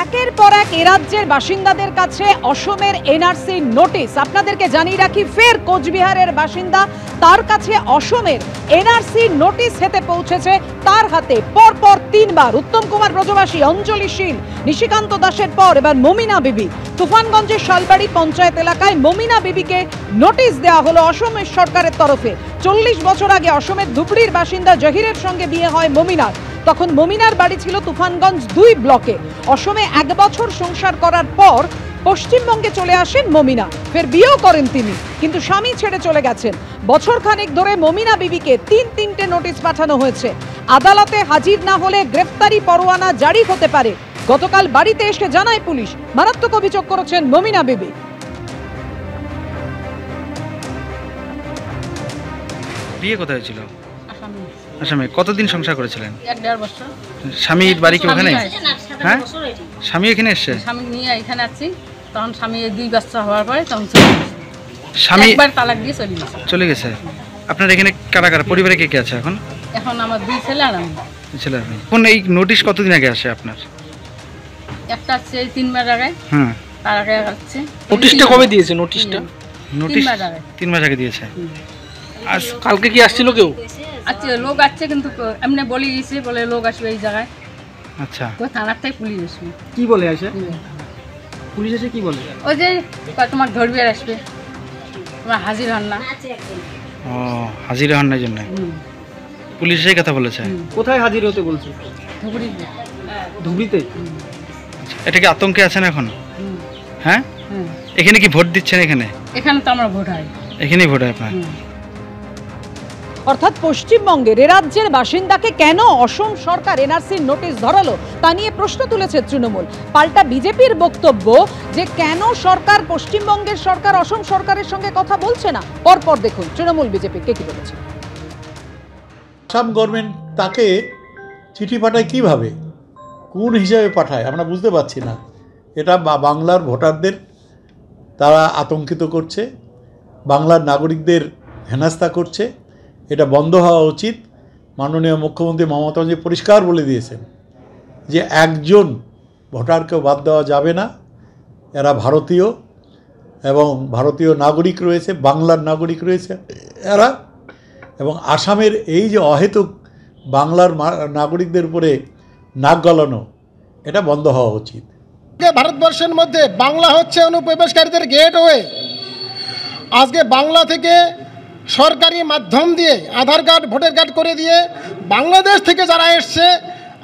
একের পর এক এ রাজ্যের বাসিন্দাদের কাছে অসমের এনআরসি নোটিশ। আপনাদেরকে জানিয়ে রাখি, ফের কোচবিহারের বাসিন্দা, তার কাছে অসমের এনআরসি নোটিশ হেতে পৌঁছেছে তার হাতে। পরপর তিনবার উত্তম কুমার ব্রজবাসী, অঞ্জলি শীল, নিশিকান্ত দাসের পর এবার মমিনা বিবি। তুফানগঞ্জের শালবাড়ি পঞ্চায়েত এলাকায় মমিনা বিবিকে নোটিশ দেওয়া হলো অসমের সরকারের তরফে। 40 বছর আগে অসমের ধুবড়ির বাসিন্দা জহিরের সঙ্গে বিয়ে হয় মমিনার। তখন মমিনার বাড়ি ছিল তুফানগঞ্জ 2 ব্লকে। অসমে 1 বছর সংসার করার পর পশ্চিমবঙ্গে চলে আসেন মমিনা। ফের বিয়েও করেন তিনি, কিন্তু স্বামী ছেড়ে চলে গেছেন। বছর খানেক ধরে মমিনা বিবিকে 3টে নোটিশ পাঠানো হয়েছে। আদালতে হাজির না হলে গ্রেফতারি পরোয়ানা জারি হতে পারে। গতকাল বাড়িতে এসে জানায় পুলিশ। মারাত্মক অভিযোগ করেছেন মমিনা বিবি। বিয়ে কোথায় হয়েছিল? আসামে। কতদিন সংসার করেছিলেন? 1.5 বছর। স্বামীর বাড়ি কি ওখানে? হ্যাঁ, স্বামী এখানে এসছে। স্বামী নিয়ে এখানে আছি, তখন স্বামী 2 বাচ্চা হওয়ার পরে তখন স্বামী একবার তালাক দিয়ে চলে গেছে। আপনার এখানে কারা কারা, পরিবারে কে কে আছে এখন? এখন আমার 2 ছেলে আর আমি। ছেলে আপনি। কোন এই নোটিশ কতদিন আগে আসে আপনার? একটা আছে 3 মাস আগে। তার আগে আসছে। নোটিশটা কবে দিয়েছে? নোটিশ 3 মাস আগে দিয়েছে। আর কালকে কি আসছিল কেউ? আচ্ছা, লোক আসছে, কিন্তু এমনি বলে দিয়েছে, বলে লোক আসবে এই জায়গায়। আচ্ছা, তো থানার থেকে পুলিশ আসবে। কি বলে আসে? পুলিশ এসে কি বলে? ওই যে তোমার ধরবে আর আসবে, তোমার হাজির হন না। ও, হাজির হন না জন্য পুলিশ এই কথা বলেছে। কোথায় হাজির হতে বলছে? ধুবড়িতে। ধুবড়িতে? এটা কি আতঙ্কে আছেন এখন? হ্যাঁ, এখানে কি ভোট দিচ্ছেন? এখানে তো আমরা ভোট হয়, এখানেই ভোট হয় আপনার। অর্থাৎ পশ্চিমবঙ্গের এ রাজ্যের বাসিন্দাকে কেন অসম সরকার এনআরসির নোটিশ ধরালো তা নিয়ে প্রশ্ন তুলেছে তৃণমূল। পাল্টা বিজেপির বক্তব্য যে কেন সরকার, পশ্চিমবঙ্গের সরকার অসম সরকারের সঙ্গে কথা বলছে না। পরপর দেখুন তৃণমূল বিজেপি কে কি বলেছে। আসাম গভর্নমেন্ট তাকে চিঠি পাঠায় কিভাবে, কোন হিসাবে পাঠায় আমরা বুঝতে পারছি না। এটা বাংলার ভোটারদের তারা আতঙ্কিত করছে, বাংলার নাগরিকদের হেনস্থা করছে। এটা বন্ধ হওয়া উচিত। মাননীয় মুখ্যমন্ত্রী মমতা ব্যানার্জি পরিষ্কার বলে দিয়েছেন যে একজন ভোটারকেও বাদ দেওয়া যাবে না। এরা ভারতীয় এবং ভারতীয় নাগরিক রয়েছে, বাংলার নাগরিক রয়েছে এরা, এবং আসামের এই যে অহেতুক বাংলার নাগরিকদের উপরে নাক গলানো, এটা বন্ধ হওয়া উচিত। ভারতবর্ষের মধ্যে বাংলা হচ্ছে অনুপ্রবেশকারীদের গেটওয়ে। আজকে বাংলা থেকে সরকারি মাধ্যম দিয়ে আধার কার্ড, ভোটার কার্ড করে দিয়ে বাংলাদেশ থেকে যারা এসছে,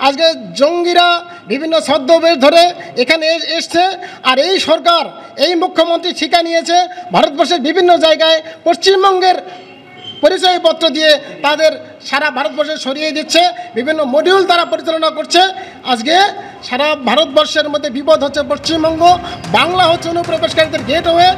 আজকে জঙ্গিরা বিভিন্ন ছদ্মবেশ ধরে এখানে এসছে। আর এই সরকার, এই মুখ্যমন্ত্রী ঠিকা নিয়েছে ভারতবর্ষের বিভিন্ন জায়গায় পশ্চিমবঙ্গের পরিচয়পত্র দিয়ে তাদের সারা ভারতবর্ষে সরিয়ে দিচ্ছে। বিভিন্ন মডিউল তারা পরিচালনা করছে। আজকে সারা ভারতবর্ষের মধ্যে বিপদ হচ্ছে পশ্চিমবঙ্গ। বাংলা হচ্ছে অনুপ্রবেশকারীদের গেটওয়ে।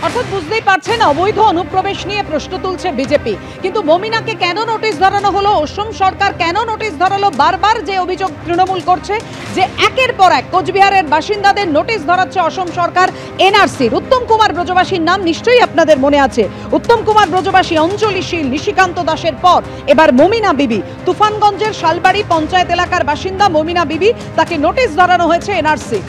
অর্থাৎ বুঝতেই পারছেন, অবৈধ অনুপ্রবেশ নিয়ে প্রশ্ন তুলছে বিজেপি। কিন্তু মমিনাকে কেন নোটিশ ধরানো হলো, অসম সরকার কেন নোটিশ ধরালো, বারবার যে অভিযোগ তৃণমূল করছে যে একের পর এক কোচবিহারের বাসিন্দাদের নোটিশ ধরাচ্ছে অসম সরকার এনআরসির। উত্তম কুমার ব্রজবাসীর নাম নিশ্চয়ই আপনাদের মনে আছে। উত্তম কুমার ব্রজবাসী, অঞ্জলি শীল, নিশিকান্ত দাসের পর এবার মমিনা বিবি। তুফানগঞ্জের শালবাড়ি পঞ্চায়েত এলাকার বাসিন্দা মমিনা বিবি, তাকে নোটিশ ধরানো হয়েছে এনআরসি।